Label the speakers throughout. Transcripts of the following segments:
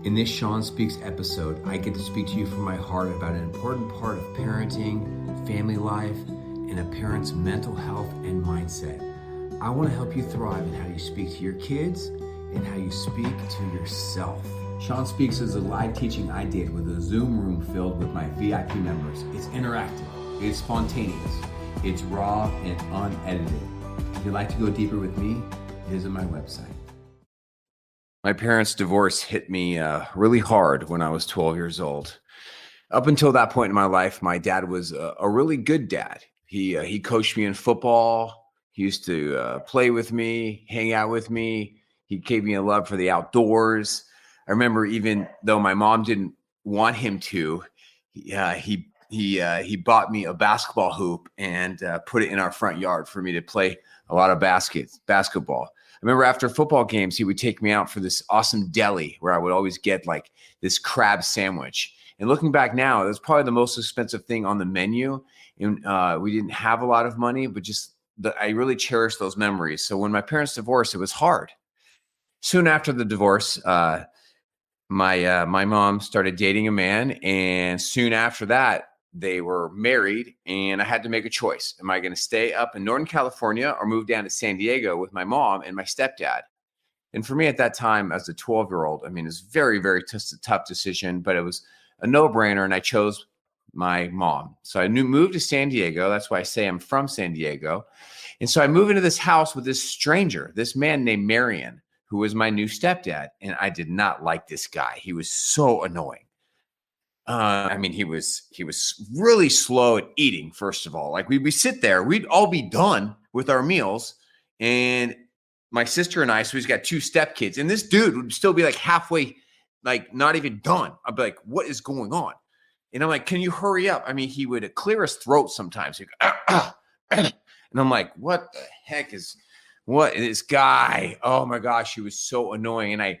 Speaker 1: In this Sean Speaks episode, I get to speak to you from my heart about an important part of parenting, family life, and a parent's mental health and mindset. I want to help you thrive in how you speak to your kids and how you speak to yourself. Sean Speaks is a live teaching I did with a Zoom room filled with my VIP members. It's interactive, it's spontaneous, it's raw and unedited. If you'd like to go deeper with me, visit my website. My parents' divorce hit me really hard when I was 12 years old. Up until that point in my life, my dad was a really good dad. He coached me in football. He used to play with me, hang out with me. He gave me a love for the outdoors. I remember even though my mom didn't want him to, he bought me a basketball hoop and put it in our front yard for me to play a lot of basketball. I remember after football games, he would take me out for this awesome deli where I would always get like this crab sandwich. And looking back now, that's probably the most expensive thing on the menu. And we didn't have a lot of money, but I really cherish those memories. So when my parents divorced, it was hard. Soon after the divorce, my mom started dating a man, and soon after that, they were married, and I had to make a choice. Am I going to stay up in Northern California or move down to San Diego with my mom and my stepdad? And for me at that time, as a 12-year-old, I mean, it's very, very tough decision, but it was a no-brainer, and I chose my mom. So I moved to San Diego. That's why I say I'm from San Diego. And so I moved into this house with this stranger, this man named Marion, who was my new stepdad. And I did not like this guy. He was so annoying. He was really slow at eating, first of all. Like we sit there, we'd all be done with our meals. And my sister and I, so he's got two stepkids. And this dude would still be like halfway, like not even done. I'd be like, what is going on? And I'm like, can you hurry up? I mean, he would clear his throat sometimes. He'd go, and I'm like, what the heck is this guy? Oh my gosh, he was so annoying. And I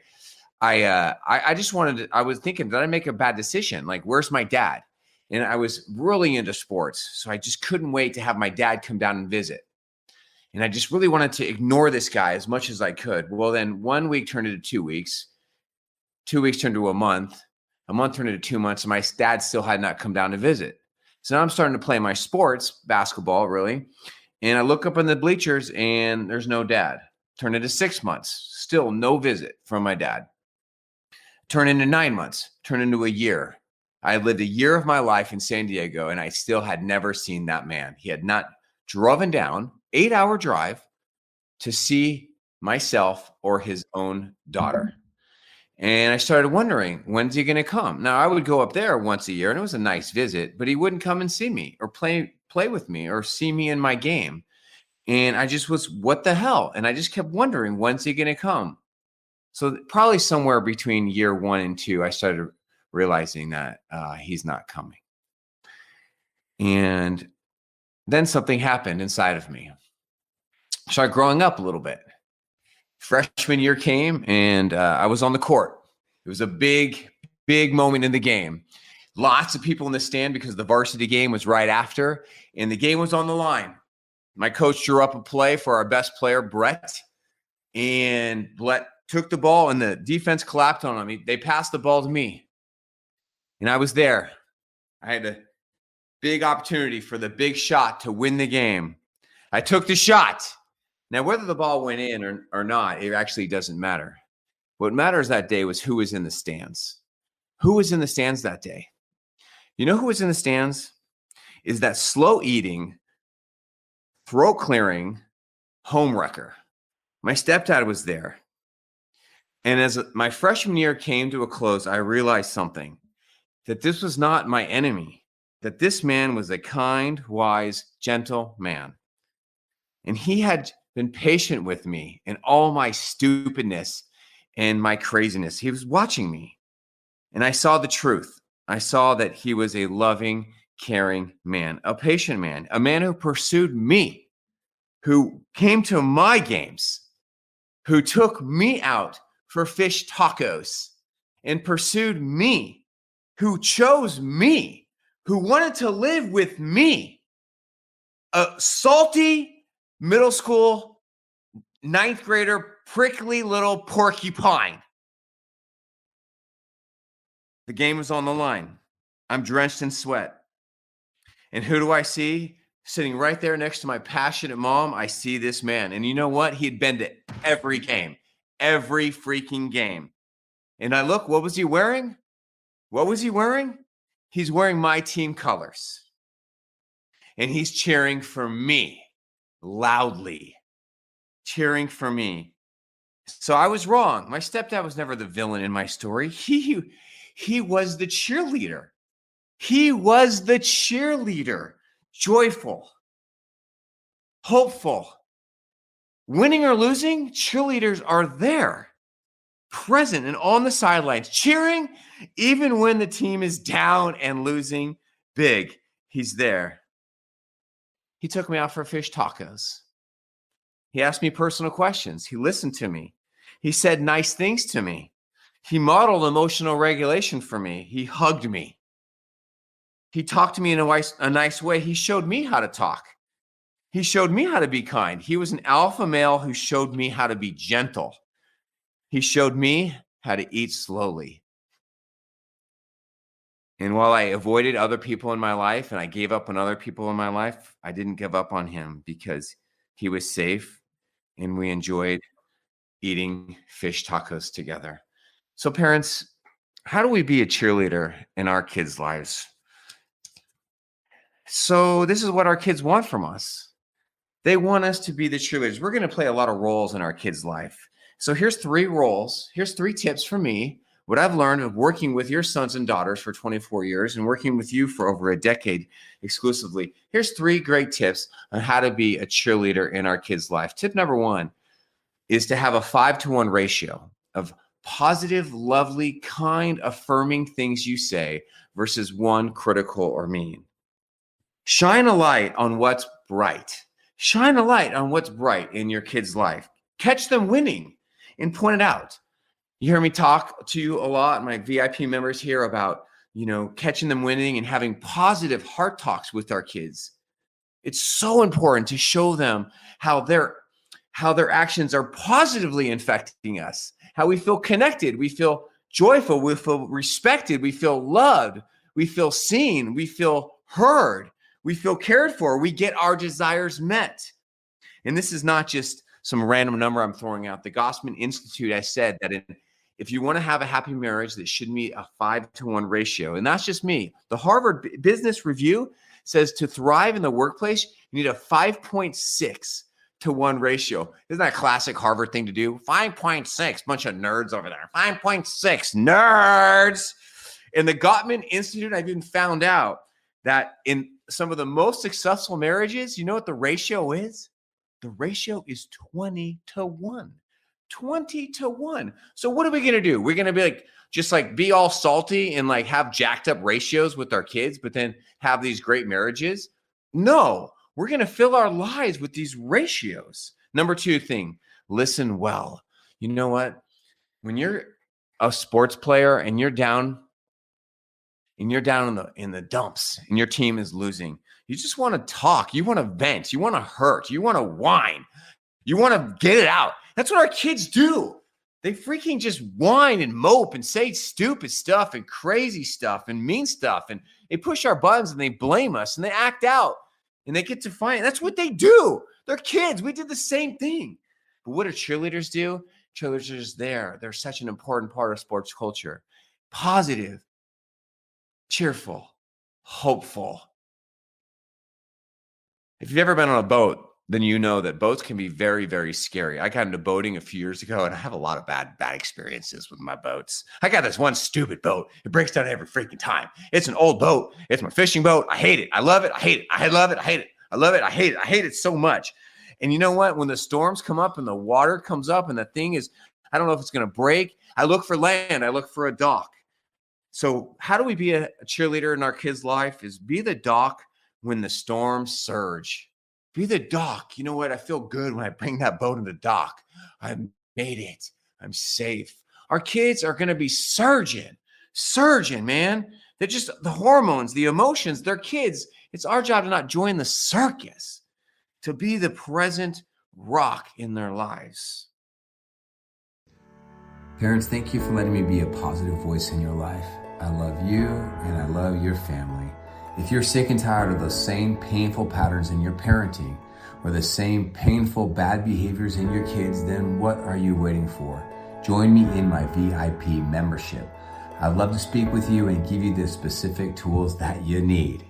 Speaker 1: just I was thinking, did I make a bad decision? Like, where's my dad? And I was really into sports. So I just couldn't wait to have my dad come down and visit. And I just really wanted to ignore this guy as much as I could. Well, then 1 week turned into 2 weeks. 2 weeks turned into a month turned into 2 months. And my dad still had not come down to visit. So now I'm starting to play my sports, basketball, really. And I look up in the bleachers and there's no dad. Turned into 6 months. Still no visit from my dad. Turn into 9 months, turn into a year. I lived a year of my life in San Diego, and I still had never seen that man. He had not driven down 8-hour drive to see myself or his own daughter. And I started wondering, when's he going to come? Now, I would go up there once a year, and it was a nice visit, but he wouldn't come and see me or play with me or see me in my game. And I just was, what the hell? And I just kept wondering, when's he going to come? So probably somewhere between year 1 and 2, I started realizing that he's not coming. And then something happened inside of me. I started growing up a little bit. Freshman year came, and I was on the court. It was a big, big moment in the game. Lots of people in the stand because the varsity game was right after, and the game was on the line. My coach drew up a play for our best player, Brett, and Brett took the ball and the defense collapsed on him. They passed the ball to me. And I was there. I had a big opportunity for the big shot to win the game. I took the shot. Now, whether the ball went in or not, it actually doesn't matter. What matters that day was who was in the stands. Who was in the stands that day? You know who was in the stands? Is that slow eating, throat clearing home wrecker. My stepdad was there. And as my freshman year came to a close, I realized something, that this was not my enemy, that this man was a kind, wise, gentle man. And he had been patient with me in all my stupidness and my craziness. He was watching me. And I saw the truth. I saw that he was a loving, caring man, a patient man, a man who pursued me, who came to my games, who took me out for fish tacos and pursued me, who chose me, who wanted to live with me. A salty middle school 9th grader, prickly little porcupine The game is on the line. I'm drenched in sweat. And who do I see? Sitting right there next to my passionate mom, I see this man. And you know what? He had been to every game, every freaking game. And I look, what was he wearing? What was he wearing? He's wearing my team colors. And he's cheering for me loudly, cheering for me. So I was wrong. My stepdad was never the villain in my story. He was the cheerleader. He was the cheerleader, joyful, hopeful. Winning or losing, cheerleaders are there, present and on the sidelines, cheering even when the team is down and losing big. He's there. He took me out for fish tacos. He asked me personal questions. He listened to me. He said nice things to me. He modeled emotional regulation for me. He hugged me. He talked to me in a nice way. He showed me how to talk. He showed me how to be kind. He was an alpha male who showed me how to be gentle. He showed me how to eat slowly. And while I avoided other people in my life and I gave up on other people in my life, I didn't give up on him because he was safe and we enjoyed eating fish tacos together. So parents, how do we be a cheerleader in our kids' lives? So this is what our kids want from us. They want us to be the cheerleaders. We're going to play a lot of roles in our kids' life. So here's 3 roles. Here's 3 tips for me. What I've learned of working with your sons and daughters for 24 years and working with you for over a decade exclusively. Here's 3 great tips on how to be a cheerleader in our kids' life. Tip number 1 is to have a 5-to-1 ratio of positive, lovely, kind, affirming things you say versus 1 critical or mean. Shine a light on what's bright. Shine a light on what's bright in your kid's life. Catch them winning and point it out. You hear me talk to you a lot, my VIP members here, about, catching them winning and having positive heart talks with our kids. It's so important to show them how their actions are positively infecting us, how we feel connected, we feel joyful, we feel respected, we feel loved, we feel seen, we feel heard, we feel cared for, we get our desires met. And this is not just some random number I'm throwing out. The Gossman Institute has said that if you want to have a happy marriage, that should meet a 5-to-1 ratio. And that's just me. The Harvard Business Review says to thrive in the workplace, you need a 5.6-to-1 ratio. Isn't that a classic Harvard thing to do? 5.6, bunch of nerds over there. 5.6, nerds. In the Gottman Institute, I've even found out that in some of the most successful marriages, you know what the ratio is? The ratio is 20-to-1. 20-to-1. So what are we going to do? We're going to be be all salty and have jacked up ratios with our kids, but then have these great marriages? No, we're going to fill our lives with these ratios. Number 2 thing, listen well. You know what? When you're a sports player and you're down in the dumps and your team is losing, you just want to talk. You want to vent. You want to hurt. You want to whine. You want to get it out. That's what our kids do. They freaking just whine and mope and say stupid stuff and crazy stuff and mean stuff. And they push our buttons and they blame us and they act out and they get defiant. That's what they do. They're kids. We did the same thing. But what do cheerleaders do? Cheerleaders are just there. They're such an important part of sports culture. Positive, cheerful, hopeful. If you've ever been on a boat, then you know that boats can be very, very scary. I got into boating a few years ago, and I have a lot of bad experiences with my boats. I got this one stupid boat. It breaks down every freaking time. It's an old boat. It's my fishing boat. I hate it. I love it. I hate it. I love it. I hate it. I love it. I hate it. I hate it so much. And you know what? When the storms come up and the water comes up and the thing is, I don't know if it's going to break, I look for land. I look for a dock. So how do we be a cheerleader in our kids' life? Is be the dock when the storms surge. Be the dock. You know what? I feel good when I bring that boat in the dock. I made it. I'm safe. Our kids are going to be surging, man. They're just the hormones, the emotions, they're kids. It's our job to not join the circus, to be the present rock in their lives. Parents, thank you for letting me be a positive voice in your life. I love you, and I love your family. If you're sick and tired of those same painful patterns in your parenting or the same painful bad behaviors in your kids, then what are you waiting for? Join me in my VIP membership. I'd love to speak with you and give you the specific tools that you need.